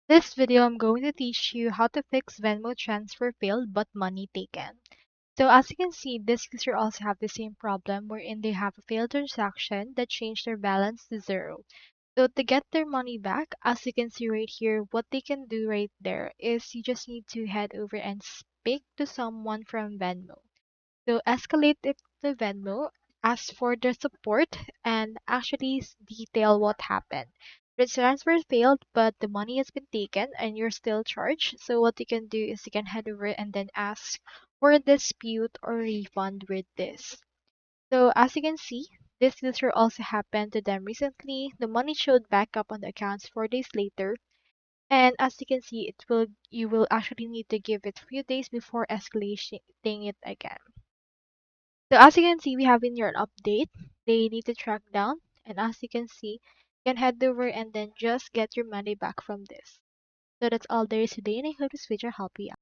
This video, I'm going to teach you how to fix Venmo transfer failed but money taken. So as you can see, this user also have the same problem wherein they have a failed transaction that changed their balance to zero. So to get their money back, as you can see right here, what they can do right there is you just need to head over and speak to someone from Venmo. So escalate it to Venmo, ask for their support, and actually detail what happened. The transfer failed, but the money has been taken and you're still charged. So what you can do is you can head over and then ask for a dispute or refund with this. So as you can see, this user also happened to them recently. The money showed back up on the accounts 4 days later. And as you can see, you will actually need to give it a few days before escalating it again. So as you can see, we have in here an update. They need to track down. And as you can see, you can head over and then just get your money back from this. So that's all there is today, and I hope this video helped you out.